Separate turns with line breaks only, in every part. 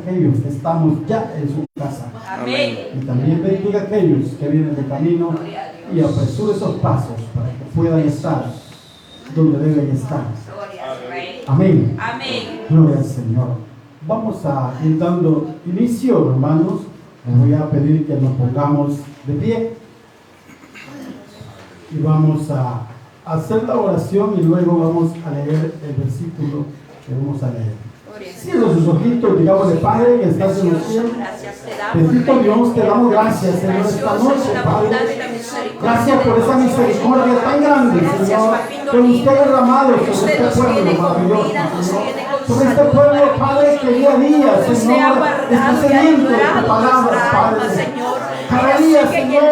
aquellos que estamos ya en su casa.
Amén.
Y también bendiga a aquellos que vienen de camino y apresure esos pasos para que puedan estar donde deben estar. Amén.
Amén.
Gloria al Señor. Vamos a ir dando inicio, hermanos. Les voy a pedir que nos pongamos de pie y vamos a hacer la oración y luego vamos a leer el versículo que vamos a leer. Cierra sus ojitos, digámosle: Padre que estás en los cielos, bendito Dios, te damos gracias, Señor, esta noche, Padre. Gracias por esa misericordia tan grande, Señor, que usted ha derramado sobre este pueblo maravilloso, Señor. Sobre este pueblo, Padre, que día a día, Señor, está sediento de tu palabra, Padre. Cada día, Señor,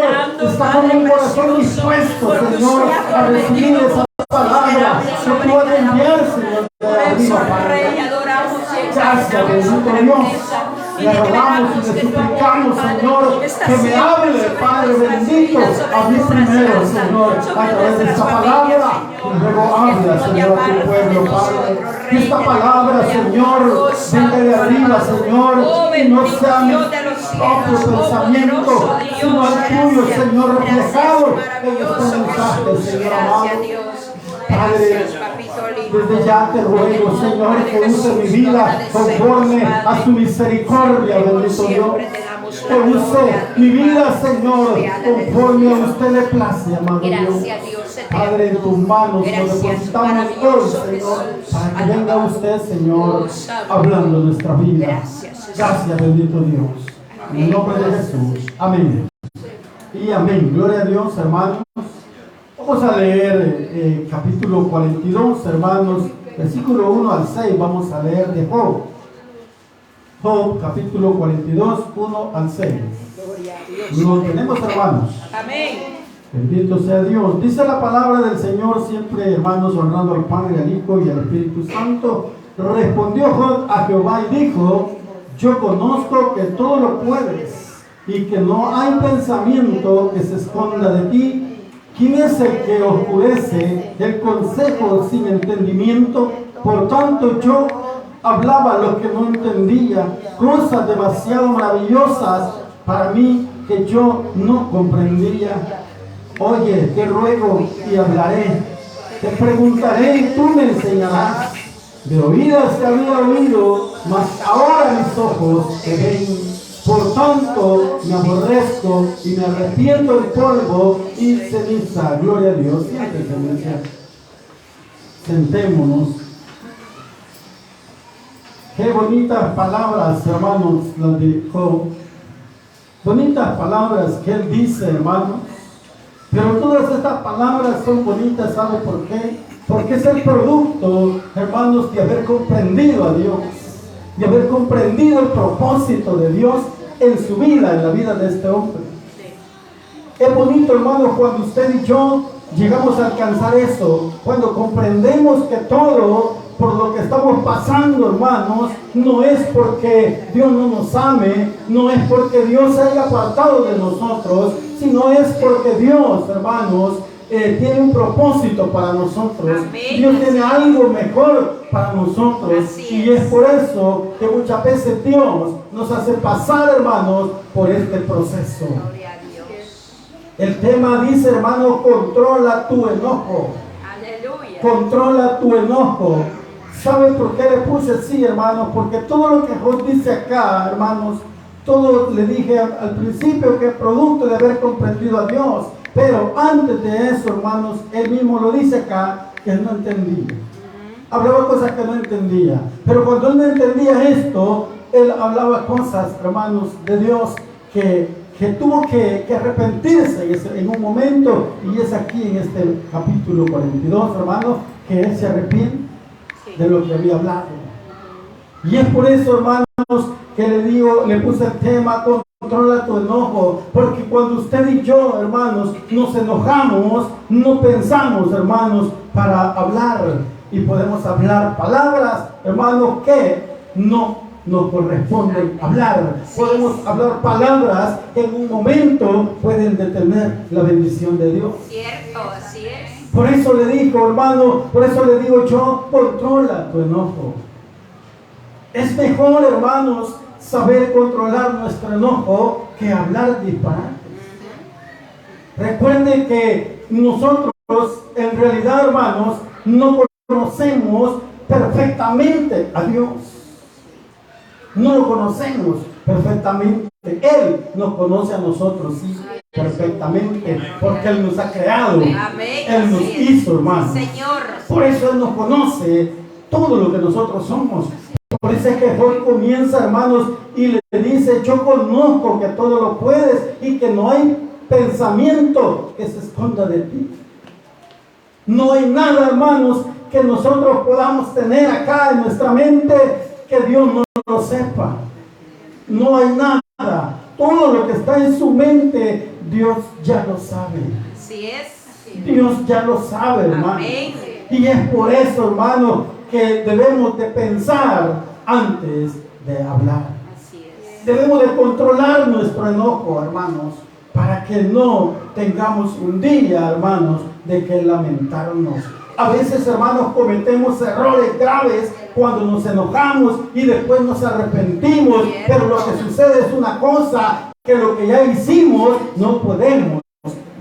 está con un corazón dispuesto, Señor, a recibir esa palabra que tú vas a enviar, Señor, de arriba, Padre. Gracias, bendito Dios. Le rogamos y le suplicamos, Señor, que me hable, Padre bendito, a mí primero, Señor, a través de esta palabra, y luego habla, Señor, a tu pueblo, Padre. Que esta palabra, Señor, venga de arriba, Señor, y no sea mi propio pensamiento, sino el tuyo, Señor, reflejado en este mensaje, Señor amado. Padre, desde ya te ruego, Señor, que use mi vida conforme a tu misericordia, bendito Dios. Que use mi vida, Señor, conforme a usted le place, amado Dios. Padre, en tus manos nos depositamos hoy, Señor, para que venga usted, Señor, hablando de nuestra vida. Gracias, bendito Dios. En el nombre de Jesús. Amén. Y amén. Gloria a Dios, hermanos. Vamos a leer capítulo 42, hermanos, versículo 1 al 6. Vamos a leer de Job. Job, capítulo 42, 1 al 6. Lo tenemos, hermanos.
Amén.
Bendito sea Dios. Dice la palabra del Señor, siempre, hermanos, honrando al Padre, al Hijo y al Espíritu Santo. Respondió Job a Jehová y dijo: yo conozco que todo lo puedes y que no hay pensamiento que se esconda de ti. ¿Quién es el que oscurece el consejo sin entendimiento? Por tanto yo hablaba lo que no entendía, cosas demasiado maravillosas para mí que yo no comprendía. Oye, te ruego y hablaré, te preguntaré y tú me enseñarás. De oídas te había oído, mas ahora mis ojos te ven. Por tanto, me aborrezco y me arrepiento en polvo y ceniza. Gloria a Dios. Siéntese, iglesia. Sentémonos. Qué bonitas palabras, hermanos, las de Job. Bonitas palabras que él dice, hermanos. Pero todas estas palabras son bonitas, ¿sabe por qué? Porque es el producto, hermanos, de haber comprendido a Dios. De haber comprendido el propósito de Dios en su vida, en la vida de este hombre. Es bonito, hermano, cuando usted y yo llegamos a alcanzar eso, cuando comprendemos que todo por lo que estamos pasando, hermanos, no es porque Dios no nos ame, no es porque Dios se haya apartado de nosotros, sino es porque Dios, hermanos, tiene un propósito para nosotros. Amén. Dios tiene algo mejor para nosotros. Y es por eso que muchas veces Dios nos hace pasar, hermanos, por este proceso. El tema dice, hermanos, controla tu enojo. Aleluya. Controla tu enojo. ¿Sabe por qué le puse así, hermanos? Porque todo lo que Job dice acá, hermanos, todo le dije al principio que es producto de haber comprendido a Dios. Pero antes de eso, hermanos, él mismo lo dice acá, que él no entendía. Hablaba cosas que no entendía. Pero cuando él no entendía esto, él hablaba cosas, hermanos, de Dios que tuvo que arrepentirse en un momento. Y es aquí en este capítulo 42, hermanos, que él se arrepiente de lo que había hablado. Y es por eso, hermanos, que le puse el tema controla tu enojo, porque cuando usted y yo, hermanos, nos enojamos, no pensamos, hermanos, para hablar, y podemos hablar palabras, hermanos, que no nos corresponden hablar. Podemos hablar palabras que en un momento pueden detener la bendición de Dios.
Cierto, así es.
Por eso le digo, hermano, por eso le digo yo, controla tu enojo. Es mejor, hermanos, saber controlar nuestro enojo que hablar disparates. Recuerden que nosotros, en realidad, hermanos, no conocemos perfectamente a Dios. No lo conocemos perfectamente. Él nos conoce a nosotros, sí, perfectamente, porque Él nos ha creado.
Amén.
Él nos hizo, hermanos.
Señor.
Por eso Él nos conoce todo lo que nosotros somos. Por eso es que Job comienza, hermanos, y le dice: yo conozco que todo lo puedes y que no hay pensamiento que se esconda de ti. No hay nada, hermanos, que nosotros podamos tener acá en nuestra mente que Dios no lo sepa. No hay nada. Todo lo que está en su mente, Dios ya lo sabe.
Así es.
Dios ya lo sabe, hermano.
Amén.
Y es por eso, hermano, que debemos de pensar antes de hablar.
Así es.
Debemos de controlar nuestro enojo, hermanos, para que no tengamos un día, hermanos, de que lamentarnos. A veces, hermanos, cometemos errores graves cuando nos enojamos y después nos arrepentimos, pero lo que sucede es una cosa, que lo que ya hicimos no podemos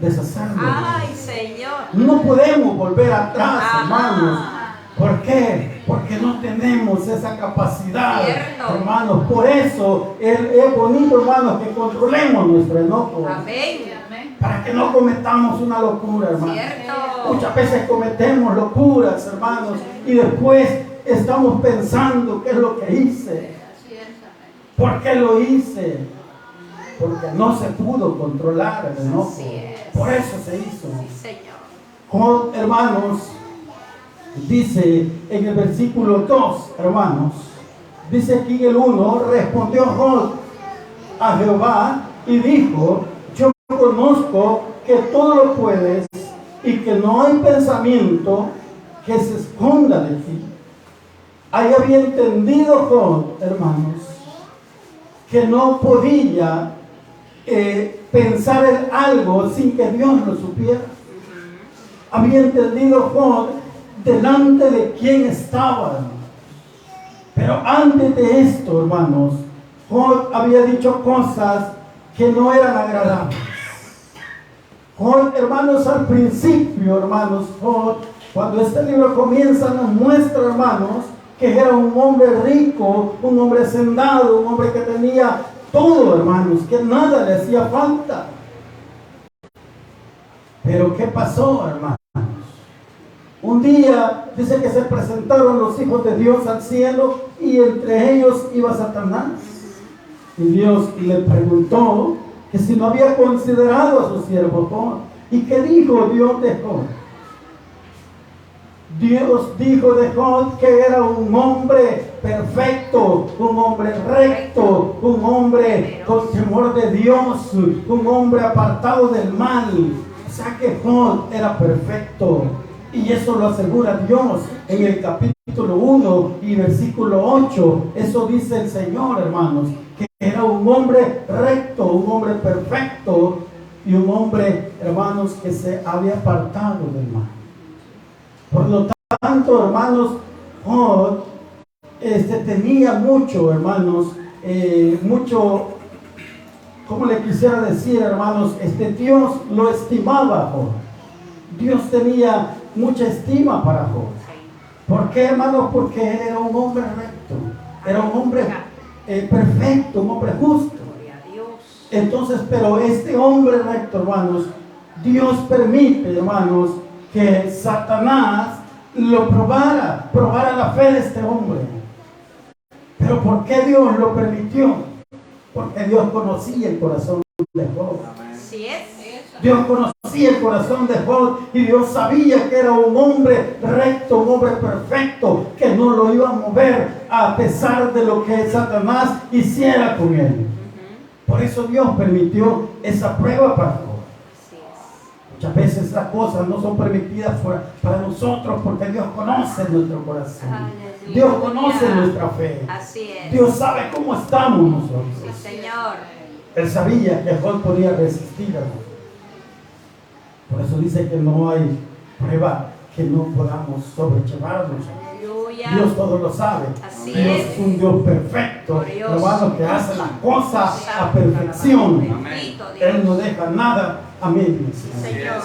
deshacerlo.
Ay, Señor.
No podemos volver atrás, hermanos.
Ajá.
¿Por qué? Porque no tenemos esa capacidad,
Cierto.
hermanos. Por eso es bonito, hermanos, que controlemos nuestro enojo.
Amén.
Para que no cometamos una locura, hermanos.
Cierto.
Muchas veces cometemos locuras, hermanos, y después estamos pensando: ¿qué es lo que hice? ¿Por qué lo hice? Porque no se pudo controlar el enojo.
Así es.
Por eso se hizo.
Sí, Señor.
Job, hermanos, dice en el versículo 2, hermanos, dice aquí en el 1: respondió Job a Jehová y dijo: yo conozco que todo lo puedes y que no hay pensamiento que se esconda de ti. Ahí había entendido Job, hermanos, que no podía pensar en algo sin que Dios lo supiera. Había entendido Job delante de quién estaba. Pero antes de esto, hermanos, Job había dicho cosas que no eran agradables. Job, hermanos, al principio, hermanos, Job, cuando este libro comienza, nos muestra, hermanos, que era un hombre rico, un hombre hacendado, un hombre que tenía todo, hermanos, que nada le hacía falta. Pero ¿qué pasó, hermanos? Un día dice que se presentaron los hijos de Dios al cielo y entre ellos iba Satanás. Y Dios le preguntó que si no había considerado a su siervo Job. ¿Y qué dijo Dios de Job? Dios dijo de Job que era un hombre perfecto, un hombre recto, un hombre con temor de Dios, un hombre apartado del mal. O sea que Job era perfecto. Y eso lo asegura Dios en el capítulo 1 y versículo 8. Eso dice el Señor, hermanos, que era un hombre recto, un hombre perfecto y un hombre, hermanos, que se había apartado del mal. Por lo tanto, hermanos, Job tenía mucho, hermanos, mucho, ¿cómo le quisiera decir, hermanos? Dios lo estimaba a Job. Dios tenía mucha estima para Job. ¿Por qué, hermanos? Porque él era un hombre recto, era un hombre perfecto, un hombre justo. Entonces, pero este hombre recto, hermanos, Dios permite, hermanos, que Satanás lo probara la fe de este hombre. Pero ¿por qué Dios lo permitió? Porque Dios conocía el corazón de Job.
Así es.
Dios conocía el corazón de Job y Dios sabía que era un hombre recto, un hombre perfecto, que no lo iba a mover a pesar de lo que Satanás hiciera con él. Por eso Dios permitió esa prueba para Job. Muchas veces las cosas no son permitidas para nosotros porque Dios conoce nuestro corazón. Dios conoce nuestra fe.
Así es.
Dios sabe cómo estamos nosotros.
Sí, Señor.
Él sabía que Job podía resistir. Por eso dice que no hay prueba que no podamos sobrellevarnos.
Aleluya.
Dios todo lo sabe.
Así
Dios
es.
es un Dios perfecto,
Glorioso.
hermano, que hace las cosas a
Santo,
perfección.
bendito Dios.
Él no deja nada a medias.
Señor.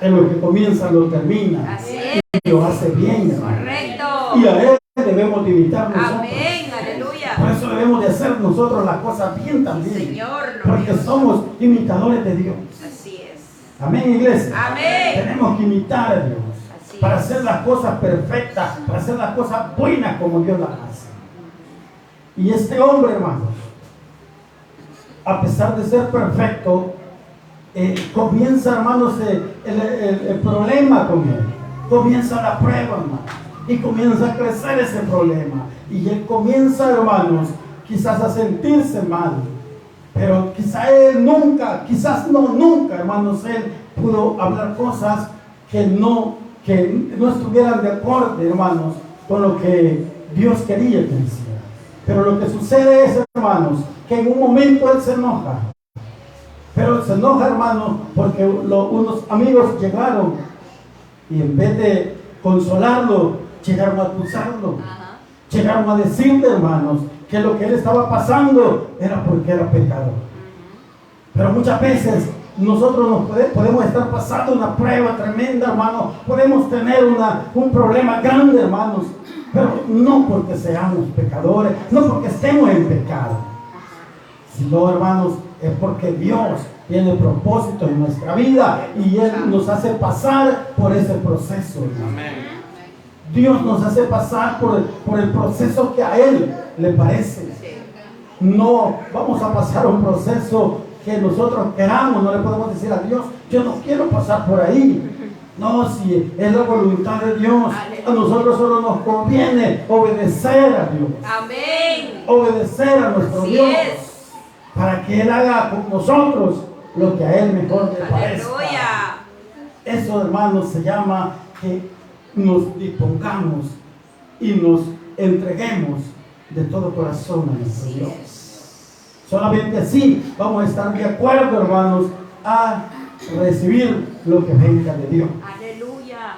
En lo que comienza lo termina.
Así es.
Y lo hace bien, hermano.
Correcto.
Y a Él debemos de imitar nosotros.
Amén. Aleluya.
Por eso debemos de hacer nosotros las cosas bien también.
Señor,
Porque
glorioso.
somos imitadores de Dios.
Así es.
Amén, iglesia.
Amén.
Tenemos que imitar a Dios.
Así
Para
es.
hacer las cosas perfectas, para hacer las cosas buenas como Dios las hace. Y este hombre, hermanos, a pesar de ser perfecto, comienza, hermanos, el problema con él. Comienza la prueba, hermanos. Y comienza a crecer ese problema. Y él comienza, hermanos, quizás a sentirse mal. Pero quizás él nunca, hermanos, él pudo hablar cosas que no estuvieran de acuerdo, hermanos, con lo que Dios quería que hiciera. Pero lo que sucede es, hermanos, que en un momento él se enoja. Pero se enoja, hermanos, porque unos amigos llegaron y en vez de consolarlo, llegaron a acusarlo.
Ajá.
Llegaron a decirle, hermanos, que lo que él estaba pasando era porque era pecador. Pero muchas veces nosotros podemos estar pasando una prueba tremenda, hermanos. Podemos tener un problema grande, hermanos. Pero no porque seamos pecadores, no porque estemos en pecado. Sino, hermanos, es porque Dios tiene propósitos en nuestra vida y Él nos hace pasar por ese proceso.
Amén.
Dios nos hace pasar por el proceso que a Él le parece. No vamos a pasar un proceso que nosotros queramos, no le podemos decir a Dios, yo no quiero pasar por ahí. No, si es la voluntad de Dios, a nosotros solo nos conviene obedecer a Dios.
Amén.
Obedecer a nuestro
Así
Dios
es.
para que Él haga con nosotros lo que a Él mejor le parezca.
Aleluya.
Eso, hermanos, se llama que nos dispongamos y nos entreguemos de todo corazón a nuestro
Así
Dios.
es.
Solamente así vamos a estar de acuerdo, hermanos, a recibir lo que venga de Dios.
Aleluya.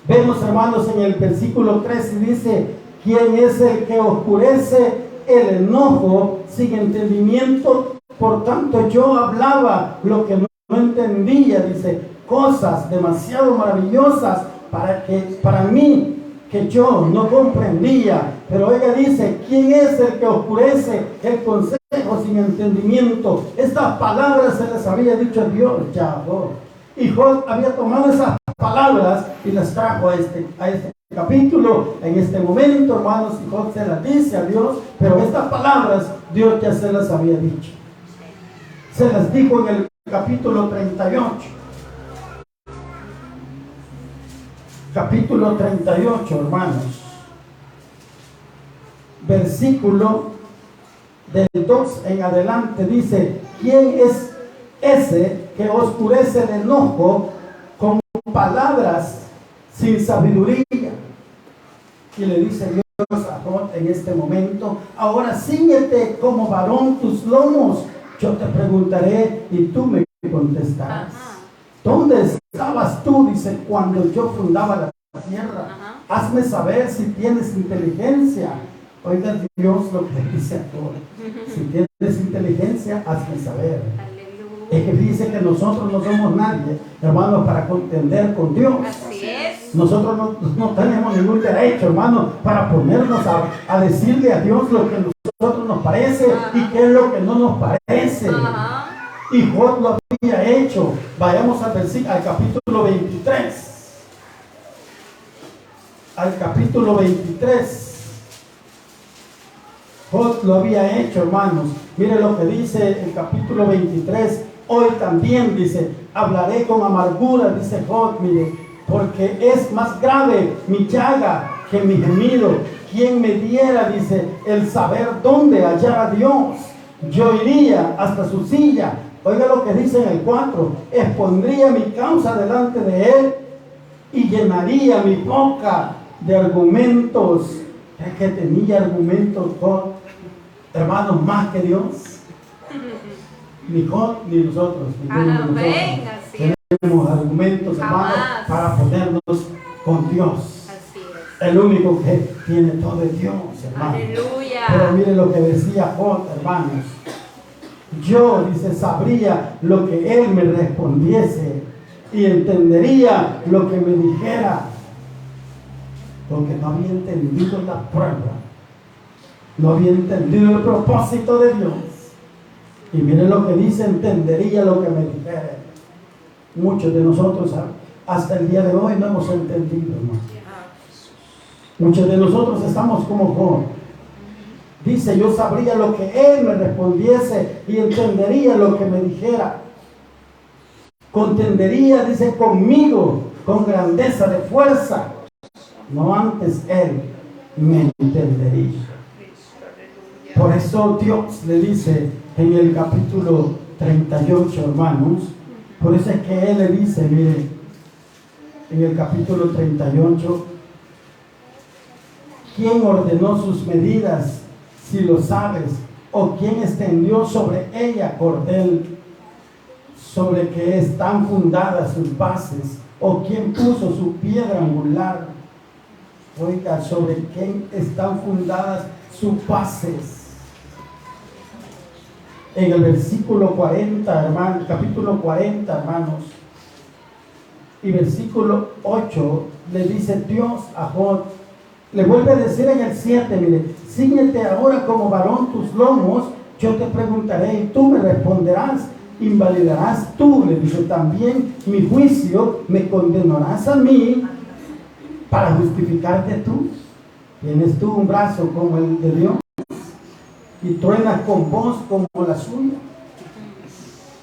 Vemos, hermanos, en el versículo 13 dice: ¿quién es el que oscurece el enojo sin entendimiento? Por tanto yo hablaba lo que no entendía, dice, cosas demasiado maravillosas para mí que yo no comprendía. Pero ella dice: ¿quién es el que oscurece el consejo sin entendimiento? Estas palabras se les había dicho a Dios ya a Job. Y Job había tomado esas palabras y las trajo a este capítulo en este momento, hermanos. Y Job se las dice a Dios, pero estas palabras Dios ya se las había dicho. Se las dijo en el capítulo 38. Capítulo 38, hermanos. Versículo del 2 en adelante dice: ¿quién es ese que oscurece el enojo con palabras sin sabiduría? Y le dice Dios a Job en este momento: ahora ciñete como varón tus lomos. Yo te preguntaré y tú me contestarás.
Ajá.
¿Dónde estabas tú? Dice, cuando yo fundaba la tierra.
Ajá.
Hazme saber si tienes inteligencia. Oiga Dios lo que dice a Job: si tienes inteligencia, hazme saber.
Aleluya.
Es que dice que nosotros no somos nadie, hermanos, para contender con Dios.
Así es.
Nosotros no tenemos ningún derecho, hermano, para ponernos a decirle a Dios lo que a nosotros nos parece y qué es lo que no nos parece.
Ajá.
Y Job lo había hecho. Vayamos al capítulo 23. Al capítulo 23. Job lo había hecho, hermanos. Mire lo que dice el capítulo 23. Hoy también dice: hablaré con amargura, dice Job, mire, porque es más grave mi llaga que mi gemido. ¿Quién me diera, dice, el saber dónde hallar a Dios? Yo iría hasta su silla. Oiga lo que dice en el 4: expondría mi causa delante de él y llenaría mi boca de argumentos. Es que tenía argumentos Job, hermanos, más que Dios. Ni Job ni nosotros.
Amén. Así es.
Tenemos argumentos, hermanos,
Jamás.
para ponernos con Dios.
Así es.
El único que tiene todo es Dios, hermano.
Aleluya.
Pero mire lo que decía Job, hermanos. Yo, dice, sabría lo que él me respondiese y entendería lo que me dijera, porque no había entendido la prueba, no había entendido el propósito de Dios. Y miren lo que dice, entendería lo que me dijera. Muchos de nosotros hasta el día de hoy no hemos entendido, hermano. Muchos de nosotros estamos como Job. Dice, yo sabría lo que él me respondiese y entendería lo que me dijera. Contendería, dice, conmigo con grandeza de fuerza. No antes él me entendería. Por eso Dios le dice en el capítulo 38, hermanos, por eso es que él le dice, mire, en el capítulo 38, ¿quién ordenó sus medidas, si lo sabes? ¿O quién extendió sobre ella cordel, sobre que están fundadas sus bases? ¿O quién puso su piedra angular? Oiga, sobre quién están fundadas sus bases. En el versículo 40, hermanos, capítulo 40, hermanos, y versículo 8, le dice Dios a Job, le vuelve a decir en el 7, mire, síguete ahora como varón tus lomos, yo te preguntaré y tú me responderás, invalidarás tú, le dice también mi juicio, me condenarás a mí para justificarte tú. Tienes tú un brazo como el de Dios y truenas con voz como la suya.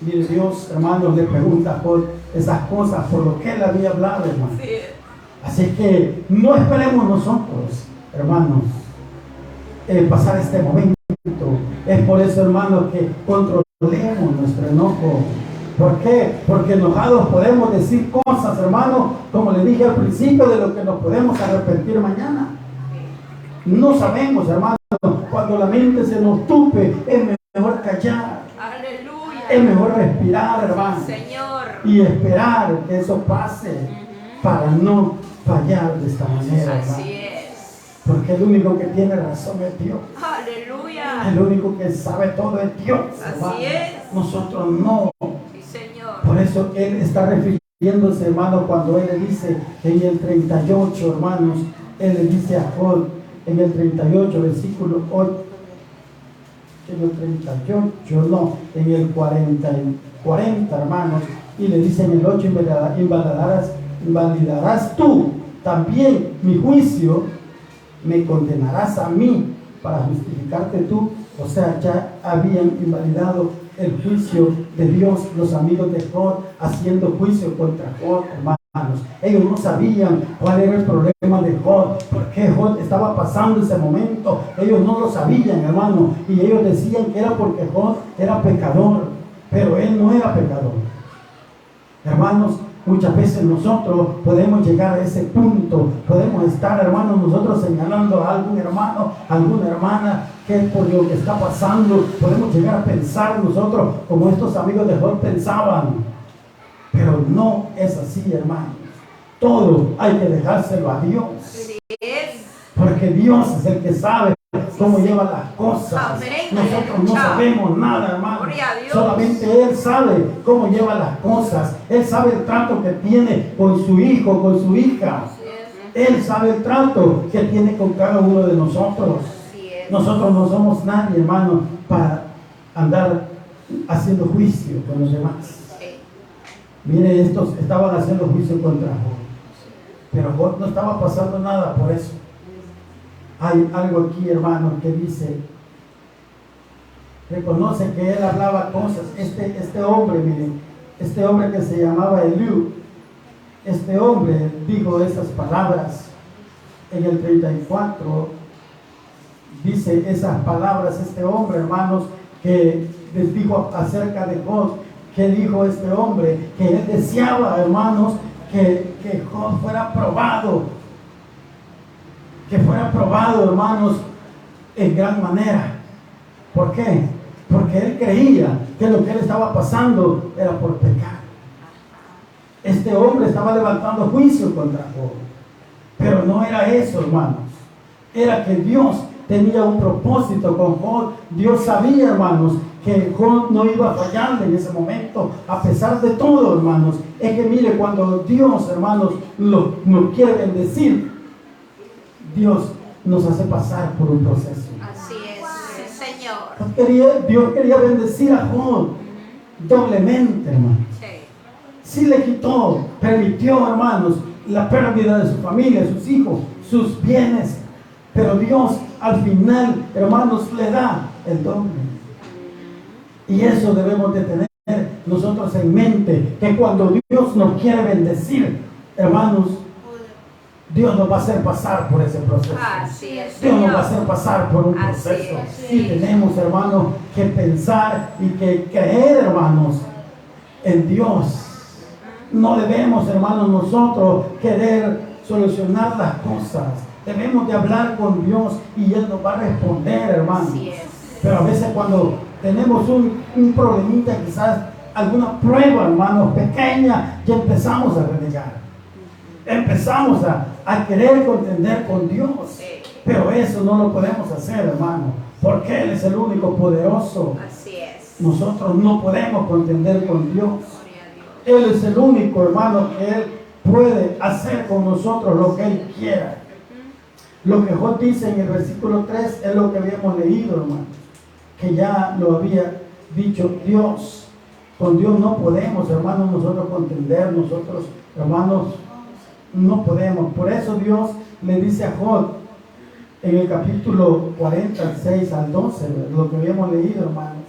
Mire, Dios, hermano, le pregunta por esas cosas, por lo que él había hablado, hermano.
Sí.
Así que no esperemos nosotros, hermanos, pasar este momento. Es por eso, hermanos, que controlemos nuestro enojo. ¿Por qué? Porque enojados podemos decir cosas, hermanos, como le dije al principio, de lo que nos podemos arrepentir mañana. No sabemos, hermanos, cuando la mente se nos tupe, es mejor callar.
Aleluya.
Es mejor respirar, hermano.
Señor.
Y esperar que eso pase para no fallar de esta manera, hermano.
Así es.
Porque el único que tiene razón es Dios.
Aleluya.
El único que sabe todo es Dios, hermano.
Así es.
Nosotros no.
Sí, Señor.
Por eso Él está refiriéndose, hermano, cuando Él le dice en el 38, hermanos, Él le dice a Job, en el 38, versículo 8, en el 38, no, en el 40, hermanos, y le dice en el 8, invalidarás tú también mi juicio, me condenarás a mí para justificarte tú. O sea, ya habían invalidado el juicio de Dios, los amigos de Job, haciendo juicio contra Job, hermanos. Ellos no sabían cuál era el problema de Job, por qué Job estaba pasando ese momento. Ellos no lo sabían, hermano, y ellos decían que era porque Job era pecador, pero él no era pecador. Hermanos, muchas veces nosotros podemos llegar a ese punto, podemos estar, hermanos, nosotros señalando a algún hermano, a alguna hermana, que por lo que está pasando, podemos llegar a pensar nosotros como estos amigos de Job pensaban. Pero no es así, hermanos. Todo hay que dejárselo a Dios. Porque Dios es el que sabe cómo lleva las cosas.
Amén.
Nosotros no sabemos nada, hermano.
Gloria a Dios.
Solamente Él sabe cómo lleva las cosas. Él sabe el trato que tiene con su hijo, con su hija. Él sabe el trato que tiene con cada uno de nosotros. Nosotros no somos nadie, hermano, para andar haciendo juicio con los demás. Mire, estos estaban haciendo juicio contra Job, pero Job no estaba pasando nada por eso. Hay algo aquí, hermano, que dice, reconoce que él hablaba cosas. Este hombre, miren, este hombre que se llamaba Eliú, este hombre dijo esas palabras en el 34, dice esas palabras este hombre, hermanos, que les dijo acerca de Job. ¿Qué dijo este hombre? Que él deseaba, hermanos, que Job fuera probado. Que fuera probado, hermanos, en gran manera. ¿Por qué? Porque él creía que lo que él estaba pasando era por pecar. Este hombre estaba levantando juicio contra Job. Pero no era eso, hermanos. Era que Dios tenía un propósito con Job. Dios sabía, hermanos, que Job no iba a fallarle en ese momento, a pesar de todo, hermanos. Es que mire, cuando Dios, hermanos, nos quiere bendecir, Dios nos hace pasar por un proceso.
Así es, sí, Señor.
Dios quería bendecir a Job doblemente, hermanos. Sí le quitó, permitió, hermanos, la pérdida de su familia, sus hijos, sus bienes. Pero Dios al final, hermanos, le da el doble. Y eso debemos de tener nosotros en mente, que cuando Dios nos quiere bendecir, hermanos, Dios nos va a hacer pasar por ese proceso.
Así es,
Dios nos va a
Señor.
hacer pasar por un
Así
proceso.
es.
Y tenemos, hermanos, que pensar y que creer, hermanos, en Dios. No debemos, hermanos, nosotros querer solucionar las cosas. Debemos de hablar con Dios y Él nos va a responder, hermanos.
Así es.
Pero a veces cuando tenemos un problemita, quizás alguna prueba, hermanos, pequeña, ya empezamos a renegar. Empezamos a querer contender con Dios. Pero eso no lo podemos hacer, hermano, porque Él es el único poderoso.
Así es.
Nosotros no podemos contender con Dios.
Gloria a Dios.
Él es el único, hermano, que Él puede hacer con nosotros lo que Él quiera. Lo que Job dice en el versículo 3 es lo que habíamos leído, hermano, que ya lo había dicho Dios. Con Dios no podemos, hermanos, nosotros contender, nosotros, hermanos, no podemos. Por eso Dios le dice a Job en el capítulo 46 al 12, lo que habíamos leído, hermanos.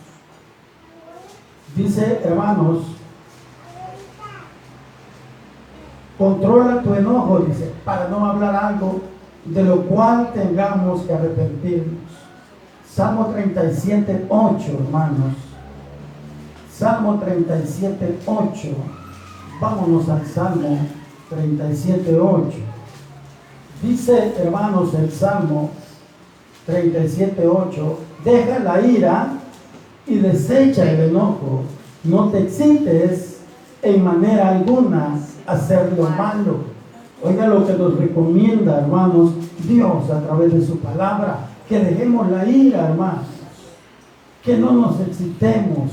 Dice, hermanos, controla tu enojo, dice, para no hablar algo de lo cual tengamos que arrepentirnos. Salmo 37, 8, hermanos. Salmo 37, 8. Vámonos al Salmo 37, 8. Dice, hermanos, el Salmo 37, 8. Deja la ira y desecha el enojo. No te excites en manera alguna a hacer lo malo. Oiga lo que nos recomienda, hermanos, Dios a través de su palabra, que dejemos la ira, hermanos, que no nos excitemos,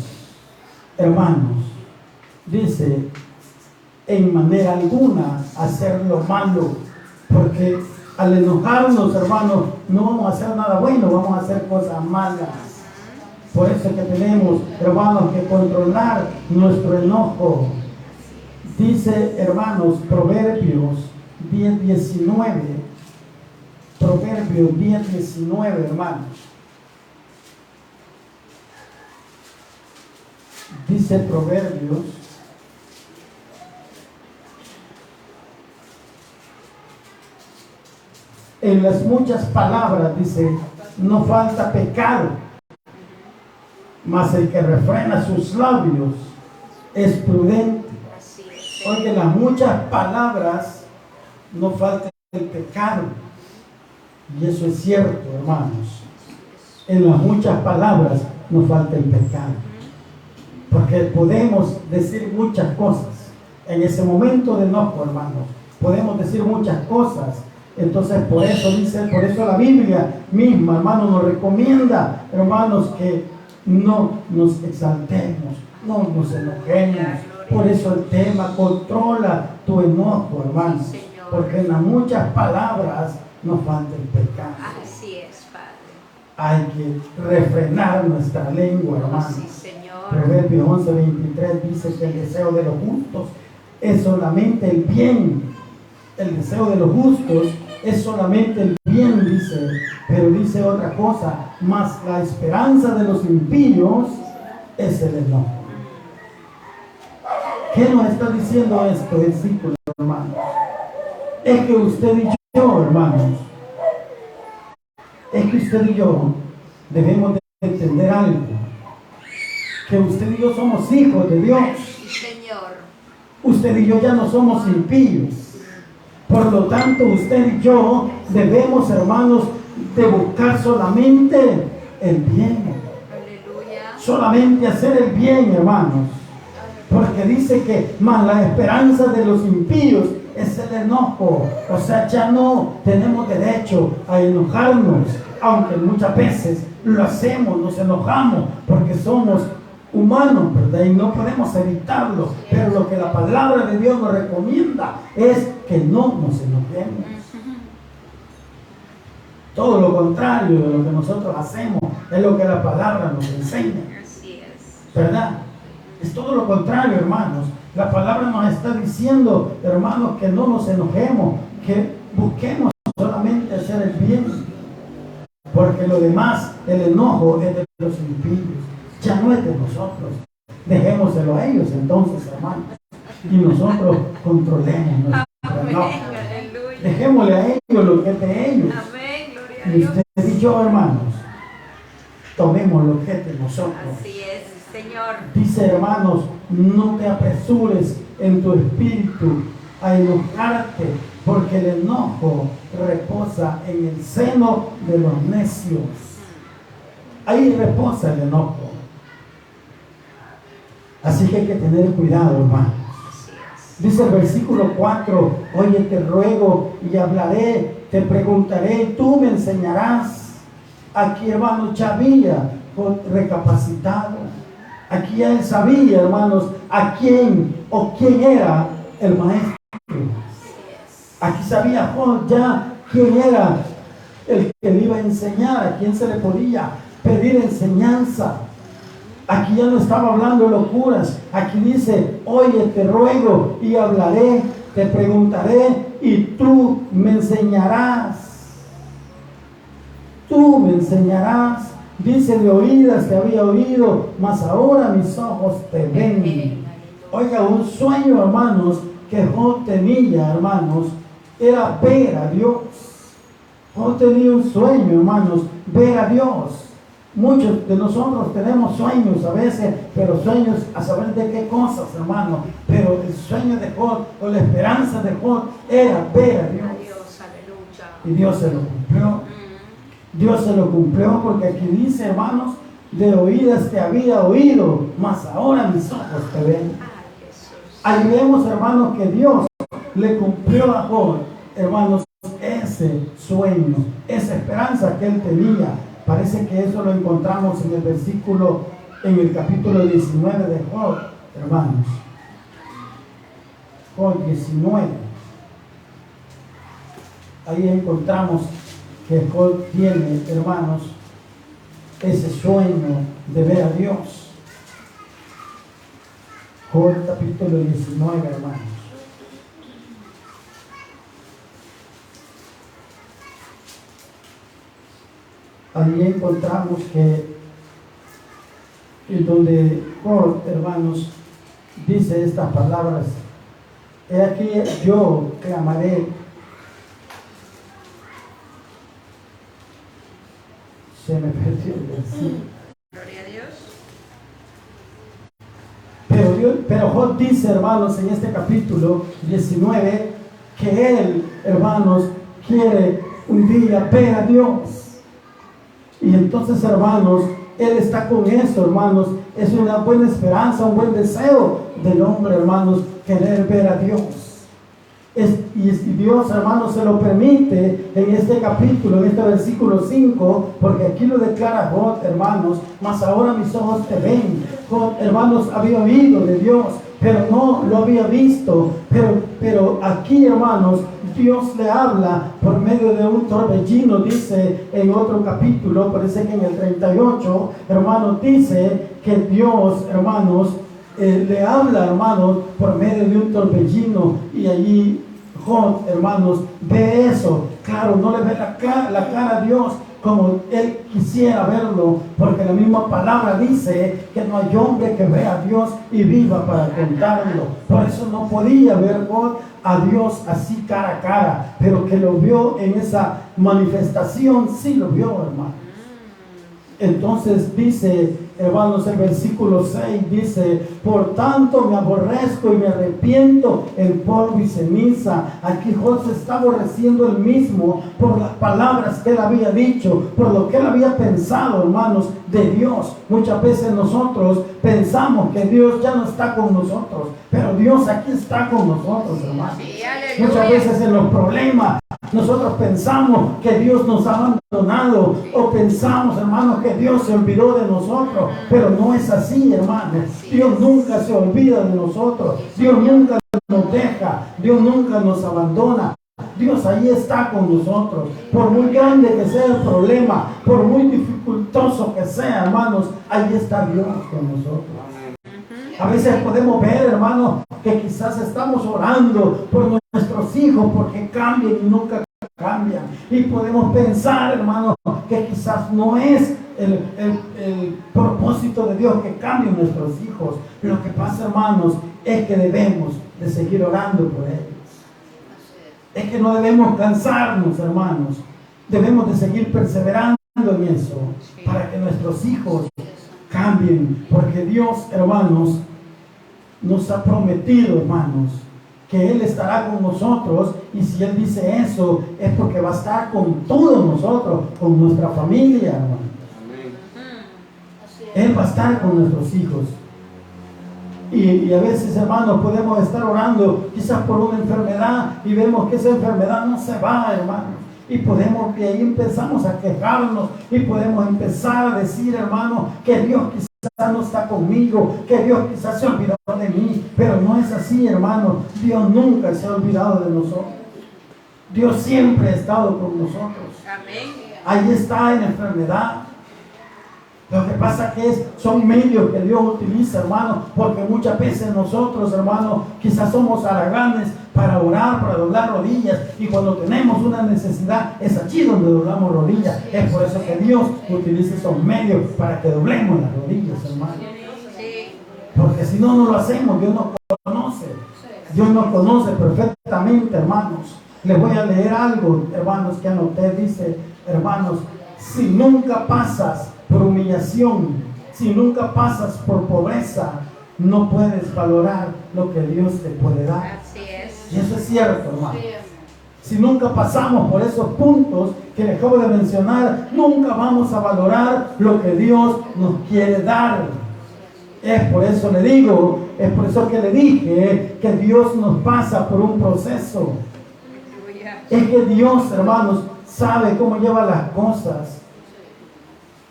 hermanos. Dice, en manera alguna hacer lo malo, porque al enojarnos, hermanos, no vamos a hacer nada bueno, vamos a hacer cosas malas. Por eso es que tenemos, hermanos, que controlar nuestro enojo. Dice, hermanos, Proverbios 10:19. Proverbios 10:19, hermanos. Dice Proverbios. En las muchas palabras, dice, no falta pecado, mas el que refrena sus labios es prudente.
Así es.
Oye, en las muchas palabras no falta el pecado. Y eso es cierto, hermanos. En las muchas palabras no falta el pecado. Porque podemos decir muchas cosas. En ese momento de enojo, hermanos, podemos decir muchas cosas. Entonces, por eso la Biblia misma, hermanos, nos recomienda, hermanos, que no nos exaltemos, no nos enojemos. Por eso el tema, controla tu enojo, hermanos, porque en las muchas palabras no falta el pecado.
Así es, Padre.
Hay que refrenar nuestra lengua, hermanos.
Sí, Señor.
Proverbios 11:23 dice que el deseo de los justos es solamente el bien. El deseo de los justos es solamente el bien, dice. Pero dice otra cosa, más la esperanza de los impíos es el enojo. ¿Qué nos está diciendo este versículo, hermanos? Es que usted y yo, hermanos, es que usted y yo debemos de entender algo. Que usted y yo somos hijos de Dios.
Sí, Señor.
Usted y yo ya no somos impíos. Por lo tanto, usted y yo debemos, hermanos, de buscar solamente el bien.
Aleluya.
Solamente hacer el bien, hermanos. Porque dice que más la esperanza de los impíos es es el enojo. O sea, ya no tenemos derecho a enojarnos, aunque muchas veces lo hacemos, nos enojamos porque somos humanos, ¿verdad? Y no podemos evitarlo. Pero lo que la palabra de Dios nos recomienda es que no nos enojemos. Todo lo contrario de lo que nosotros hacemos es lo que la palabra nos enseña,
Así es.
¿verdad? Es todo lo contrario, hermanos. La palabra nos está diciendo, hermanos, que no nos enojemos, que busquemos solamente hacer el bien, porque lo demás, el enojo es de los impíos, ya no es de nosotros. Dejémoselo a ellos entonces, hermanos, y nosotros controlemos nuestro enojo.
Aleluya.
Dejémosle a ellos lo que es de ellos.
Amén, gloria a
Y
Dios.
usted y yo, hermanos, tomemos lo que es de nosotros.
Así es, Señor.
Dice, hermanos, no te apresures en tu espíritu a enojarte, porque el enojo reposa en el seno de los necios. Ahí reposa el enojo. Así que hay que tener cuidado, hermanos.
Así es.
Dice el versículo 4, oye, te ruego y hablaré, te preguntaré, y tú me enseñarás. Aquí, hermanos, ya había recapacitado. Aquí ya él sabía, hermanos, a quién o quién era el maestro. Aquí sabía Job ya quién era el que le iba a enseñar, a quién se le podía pedir enseñanza. Aquí ya no estaba hablando locuras. Aquí dice, oye, te ruego y hablaré, te preguntaré y tú me enseñarás. Tú me enseñarás. Dice, de oídas te había oído, mas ahora mis ojos te ven. Oiga, un sueño, hermanos, que Job tenía, hermanos, era ver a Dios. Job tenía un sueño, hermanos, ver a Dios. Muchos de nosotros tenemos sueños a veces, pero sueños a saber de qué cosas, hermanos. Pero el sueño de Job o la esperanza de Job era ver a Dios.
Dios, aleluya.
Y Dios se lo cumplió. Dios se lo cumplió porque aquí dice, hermanos, de oídas te había oído, mas ahora mis ojos te ven.
Ay, Jesús.
Ahí vemos, hermanos, que Dios le cumplió a Job, hermanos, ese sueño, esa esperanza que él tenía. Parece que eso lo encontramos en el versículo, en el capítulo 19 de Job, hermanos. Job 19. Ahí encontramos que Job tiene, hermanos, ese sueño de ver a Dios. Job capítulo 19, hermanos. Allí encontramos que en donde Job, hermanos, dice estas palabras: he aquí yo clamaré, se me perdió el versículo.
Gloria a Dios.
Pero Job dice, hermanos, en este capítulo 19, que él, hermanos, quiere un día ver a Dios. Y entonces, hermanos, él está con eso, hermanos. Es una buena esperanza, un buen deseo del hombre, hermanos, querer ver a Dios. Y Dios, hermanos, se lo permite en este capítulo, en este versículo 5, porque aquí lo declara Job, hermanos, mas ahora mis ojos te ven. Job, hermanos, había oído de Dios, pero no lo había visto. Pero aquí, hermanos, Dios le habla por medio de un torbellino, dice en otro capítulo, parece que en el 38, hermanos, dice que Dios, hermanos, le habla, hermanos, por medio de un torbellino, y allí Job, hermanos, ve eso. Claro, no le ve la cara a Dios como él quisiera verlo, porque la misma palabra dice que no hay hombre que vea a Dios y viva para contarlo. Por eso no podía ver Job a Dios así cara a cara, pero que lo vio en esa manifestación, sí lo vio, hermano. Entonces dice, hermanos, el versículo 6 dice, por tanto me aborrezco y me arrepiento en polvo y ceniza. Aquí José está aborreciendo él mismo por las palabras que él había dicho, por lo que él había pensado, hermanos, de Dios. Muchas veces nosotros pensamos que Dios ya no está con nosotros, pero Dios aquí está con nosotros, hermanos.
Sí, aleluya.
Muchas veces en los problemas nosotros pensamos que Dios nos ha abandonado, o pensamos, hermanos, que Dios se olvidó de nosotros, pero no es así, hermanos. Dios nunca se olvida de nosotros, Dios nunca nos deja, Dios nunca nos abandona. Dios ahí está con nosotros. Por muy grande que sea el problema, por muy dificultoso que sea, hermanos, ahí está Dios con nosotros. A veces podemos ver, hermanos, que quizás estamos orando por nuestros hijos porque cambien y nunca cambian. Y podemos pensar, hermanos, que quizás no es el propósito de Dios que cambien nuestros hijos. Lo que pasa, hermanos, es que debemos de seguir orando por ellos. Es que no debemos cansarnos, hermanos. Debemos de seguir perseverando en eso para que nuestros hijos cambien. Porque Dios, hermanos, nos ha prometido, hermanos, que Él estará con nosotros. Y si Él dice eso, es porque va a estar con todos nosotros, con nuestra familia, hermanos. Él va a estar con nuestros hijos. Y a veces, hermanos, podemos estar orando quizás por una enfermedad y vemos que esa enfermedad no se va, hermanos. Y podemos, y ahí empezamos a quejarnos y podemos empezar a decir, hermanos, que Dios quizás no está conmigo, que Dios quizás se olvidó de mí. Pero no es así, hermanos. Dios nunca se ha olvidado de nosotros. Dios siempre ha estado con nosotros.
Amén.
Ahí está en la enfermedad. Lo que pasa que son medios que Dios utiliza, hermano, porque muchas veces nosotros, hermano, quizás somos haraganes para orar, para doblar rodillas, y cuando tenemos una necesidad, es allí donde doblamos rodillas. Es por eso que Dios utiliza esos medios para que doblemos las rodillas, hermano. Porque si no, no lo hacemos. Dios nos conoce. Dios nos conoce perfectamente, hermanos. Les voy a leer algo, hermanos, que anoté. Dice, hermanos, si nunca pasas por humillación, si nunca pasas por pobreza, no puedes valorar lo que Dios te puede dar.
Así es.
Y eso es cierto, hermano. Si nunca pasamos por esos puntos que les acabo de mencionar, nunca vamos a valorar lo que Dios nos quiere dar. Es por eso le digo, es por eso que le dije que Dios nos pasa por un proceso. Es que Dios, hermanos, sabe cómo lleva las cosas.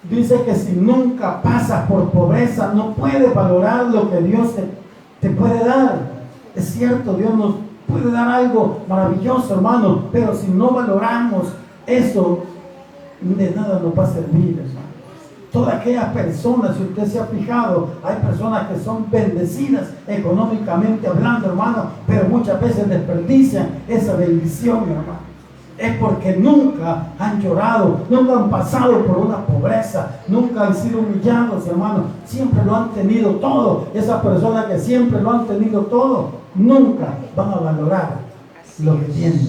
Dice que si nunca pasas por pobreza, no puedes valorar lo que Dios te puede dar. Es cierto, Dios nos puede dar algo maravilloso, hermano, pero si no valoramos eso, de nada nos va a servir, hermano. Todas aquellas personas, si usted se ha fijado, hay personas que son bendecidas económicamente hablando, hermano, pero muchas veces desperdician esa bendición, hermano. Es porque nunca han llorado, nunca han pasado por una pobreza, nunca han sido humillados, hermano. Siempre lo han tenido todo. Esas personas que siempre lo han tenido todo, nunca van a valorar lo que tienen.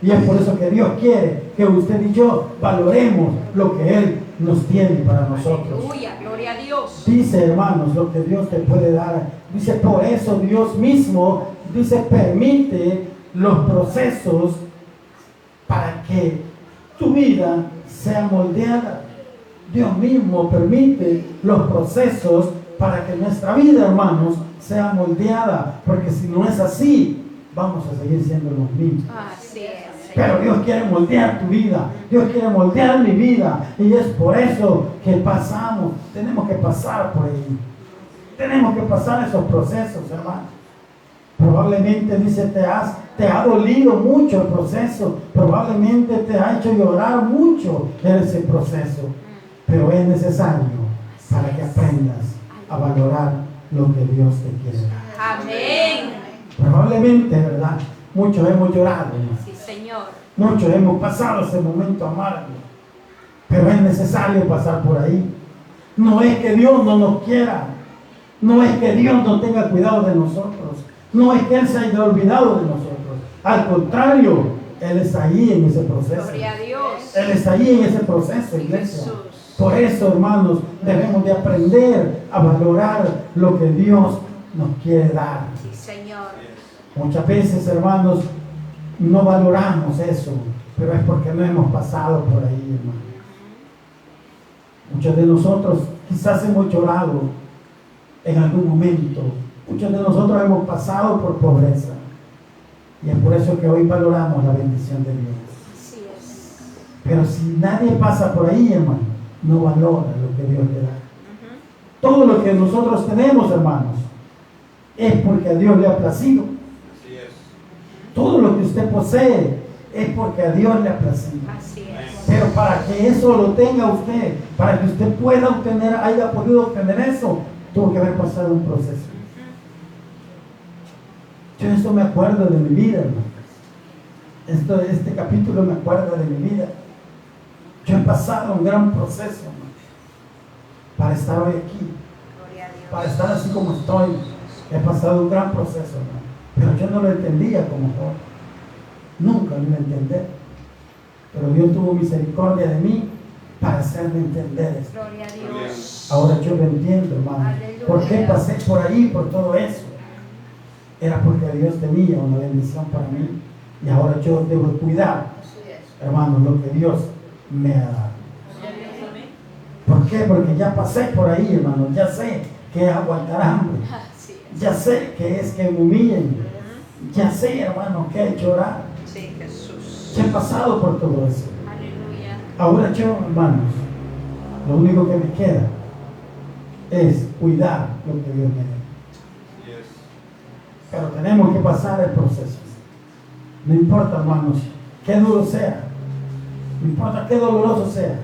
Y es por eso que Dios quiere que usted y yo valoremos lo que Él nos tiene para nosotros.
Aleluya, gloria a Dios.
Dice, hermanos, lo que Dios te puede dar. Dice, por eso Dios mismo, dice, permite los procesos para que tu vida sea moldeada. Dios mismo permite los procesos para que nuestra vida, hermanos, sea moldeada. Porque si no es así, vamos a seguir siendo los mismos.
Así es.
Pero Dios quiere moldear tu vida. Dios quiere moldear mi vida. Y es por eso que pasamos. Tenemos que pasar por ahí. Tenemos que pasar esos procesos, hermanos. Probablemente, dice, te ha dolido mucho el proceso. Probablemente te ha hecho llorar mucho ese proceso. Pero es necesario para que aprendas a valorar lo que Dios te quiere dar.
Amén.
Probablemente, ¿verdad? Muchos hemos llorado, ¿no?
Sí, Señor.
Muchos hemos pasado ese momento amargo. Pero es necesario pasar por ahí. No es que Dios no nos quiera. No es que Dios no tenga cuidado de nosotros. No es que Él se haya olvidado de nosotros. Al contrario, Él está ahí en ese proceso.
Gloria a Dios.
Él está ahí en ese proceso, iglesia.
Jesús.
Por eso, hermanos, debemos de aprender a valorar lo que Dios nos quiere dar.
Sí, Señor.
Muchas veces, hermanos, no valoramos eso, pero es porque no hemos pasado por ahí, hermano. Muchos de nosotros quizás hemos llorado en algún momento. Muchos de nosotros hemos pasado por pobreza. Y es por eso que hoy valoramos la bendición de Dios.
Así es.
Pero si nadie pasa por ahí, hermano, no valora lo que Dios le da. Todo lo que nosotros tenemos, hermanos, es porque a Dios le ha placido.
Así es.
Todo lo que usted posee es porque a Dios le ha placido.
Así es.
Pero para que eso lo tenga usted, para que usted pueda obtener, haya podido obtener eso, tuvo que haber pasado un proceso. Yo esto me acuerdo de mi vida, hermano. Este capítulo me acuerda de mi vida. Yo he pasado un gran proceso, hermano, para estar hoy aquí,
Gloria a Dios.
para estar así como estoy. He pasado un gran proceso, hermano. Pero yo no lo entendía como joven. Nunca lo iba a entender. Pero Dios tuvo misericordia de mí para hacerme entender esto.
Gloria a Dios.
Ahora yo lo entiendo, hermano.
Aleluya.
¿Por qué pasé por ahí, por todo eso? Era porque Dios tenía una bendición para mí. Y ahora yo debo cuidar,
Así es.
hermano, lo que Dios me ha dado. ¿Por qué? Porque ya pasé por ahí, hermano. Ya sé que es aguantar hambre.
Así es.
Ya sé que es que me humillen. Ya sé, hermano, que es llorar.
Sí, Jesús.
Ya he pasado por todo eso.
Aleluya.
Ahora yo, hermanos, lo único que me queda es cuidar lo que Dios me da.
Así es.
Pero tenemos que pasar el proceso. No importa, hermanos, qué duro sea. No importa qué doloroso sea.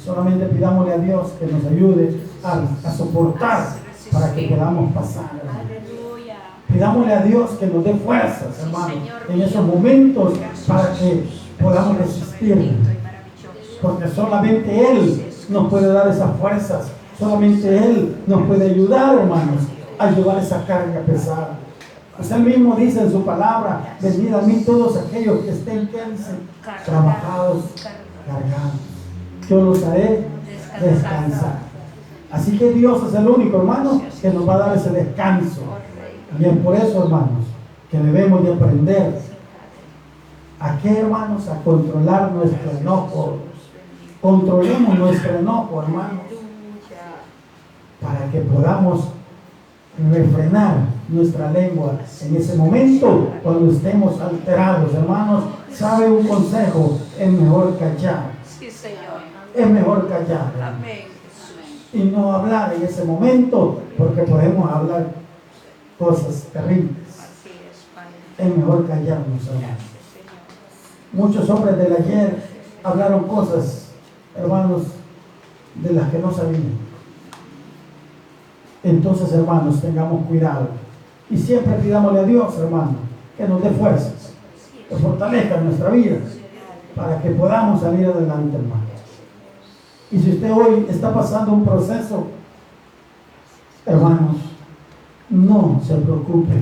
Solamente pidámosle a Dios que nos ayude a soportar para que podamos pasar, hermano.
Aleluya.
Pidámosle a Dios que nos dé fuerzas, hermano,
Señor
en
mío.
esos momentos para que podamos resistir.
Bendito y maravilloso.
Porque solamente Él nos puede dar esas fuerzas. Solamente Él nos puede ayudar, hermanos, a llevar esa carga pesada. Pues Él mismo dice en su palabra: venid a mí todos aquellos que estén, ¿qué dice? Trabajados, cargados. Yo los haré descansar. Así que Dios es el único, hermano, que nos va a dar ese descanso. Y es por eso, hermanos, que debemos de aprender a qué, hermanos, a controlar nuestro enojo. Controlemos nuestro enojo, hermanos, para que podamos refrenar nuestra lengua en ese momento cuando estemos alterados, hermanos. ¿Sabe un consejo? Es mejor callar.
Sí, Señor.
Es mejor callar, hermano,
Amén, Jesús.
y no hablar en ese momento, porque podemos hablar cosas terribles.
Así es, Padre.
Es mejor callarnos, hermanos.
Gracias, Señor.
Muchos hombres del ayer hablaron cosas, hermanos, de las que no sabían. Entonces, hermanos, tengamos cuidado. Y siempre pidámosle a Dios, hermano, que nos dé fuerzas, que fortalezca nuestra vida, para que podamos salir adelante, hermano. Y si usted hoy está pasando un proceso, hermanos, no se preocupe.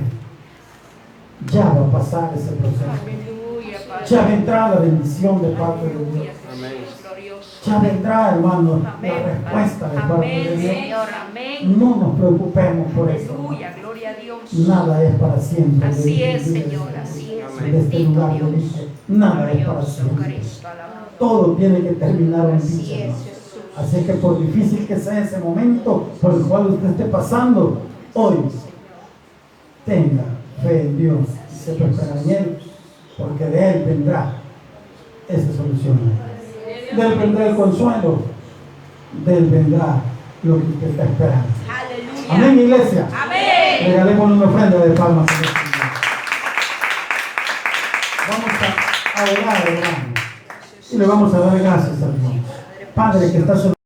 Ya va a pasar ese proceso.
Aleluya, Padre.
Ya vendrá la bendición de parte de Dios.
Aleluya, Jesús glorioso.
Ya vendrá, hermano, la
Amén,
respuesta de parte de
amén,
Dios.
Señor, amén.
No nos preocupemos por eso.
Aleluya, gloria a Dios.
Nada es para siempre.
Así es, Señor, así es.
Amén.
De este
Bendito
lugar le
Dios.
dije, nada es para
Glorioso
siempre.
Cristo, alabado.
Todo tiene que terminar en
Así
dicha,
es,
hermano.
Jesús.
Así que por difícil que sea ese momento por el cual usted esté pasando, hoy tenga fe en Dios y se espera en Él, porque de Él vendrá esa solución. De Él vendrá el consuelo, de Él vendrá lo que usted está esperando.
Aleluya.
Amén, iglesia.
Amén.
Regalémosle una ofrenda de palmas a Dios. Vamos a orar, hermano, y le vamos a dar gracias al Dios. Padre que estás en